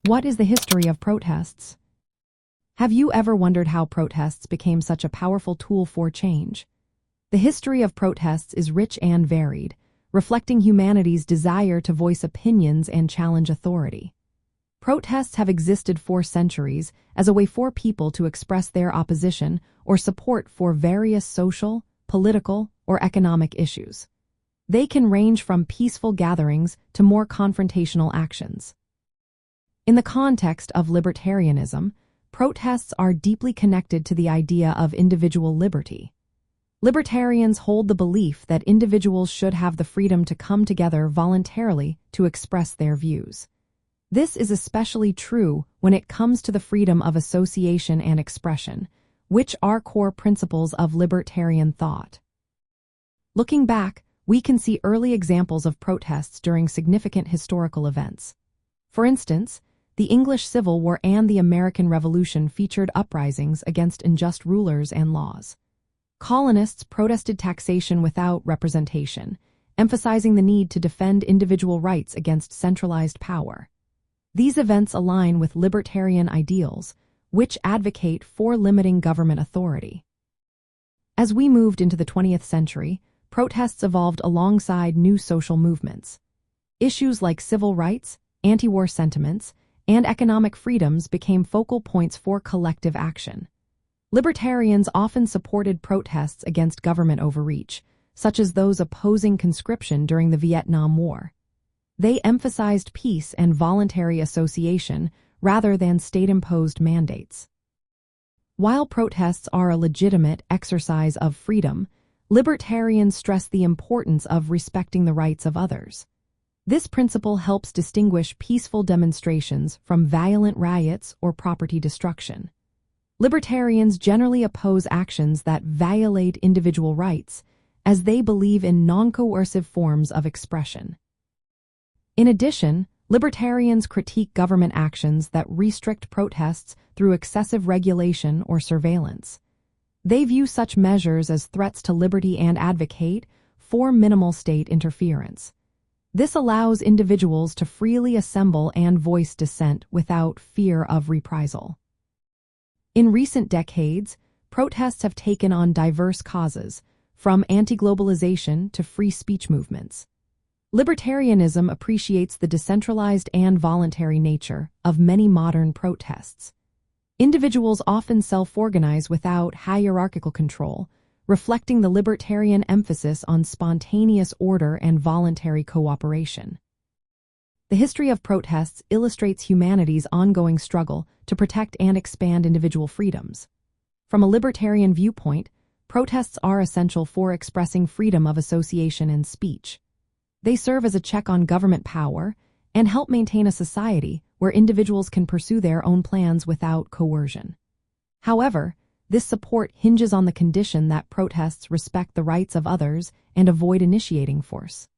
What is the history of protests? Have you ever wondered how protests became such a powerful tool for change? The history of protests is rich and varied, reflecting humanity's desire to voice opinions and challenge authority. Protests have existed for centuries as a way for people to express their opposition or support for various social, political, or economic issues. They can range from peaceful gatherings to more confrontational actions. In the context of libertarianism, protests are deeply connected to the idea of individual liberty. Libertarians hold the belief that individuals should have the freedom to come together voluntarily to express their views. This is especially true when it comes to the freedom of association and expression, which are core principles of libertarian thought. Looking back, we can see early examples of protests during significant historical events. For instance, the English Civil War and the American Revolution featured uprisings against unjust rulers and laws. Colonists protested taxation without representation, emphasizing the need to defend individual rights against centralized power. These events align with libertarian ideals, which advocate for limiting government authority. As we moved into the 20th century, protests evolved alongside new social movements. Issues like civil rights, anti-war sentiments, and economic freedoms became focal points for collective action. Libertarians often supported protests against government overreach, such as those opposing conscription during the Vietnam War. They emphasized peace and voluntary association rather than state-imposed mandates. While protests are a legitimate exercise of freedom, libertarians stress the importance of respecting the rights of others. This principle helps distinguish peaceful demonstrations from violent riots or property destruction. Libertarians generally oppose actions that violate individual rights, as they believe in non-coercive forms of expression. In addition, libertarians critique government actions that restrict protests through excessive regulation or surveillance. They view such measures as threats to liberty and advocate for minimal state interference. This allows individuals to freely assemble and voice dissent without fear of reprisal. In recent decades, protests have taken on diverse causes, from anti-globalization to free speech movements. Libertarianism appreciates the decentralized and voluntary nature of many modern protests. Individuals often self-organize without hierarchical control, reflecting the libertarian emphasis on spontaneous order and voluntary cooperation. The history of protests illustrates humanity's ongoing struggle to protect and expand individual freedoms. From a libertarian viewpoint, protests are essential for expressing freedom of association and speech. They serve as a check on government power and help maintain a society where individuals can pursue their own plans without coercion. However, this support hinges on the condition that protests respect the rights of others and avoid initiating force.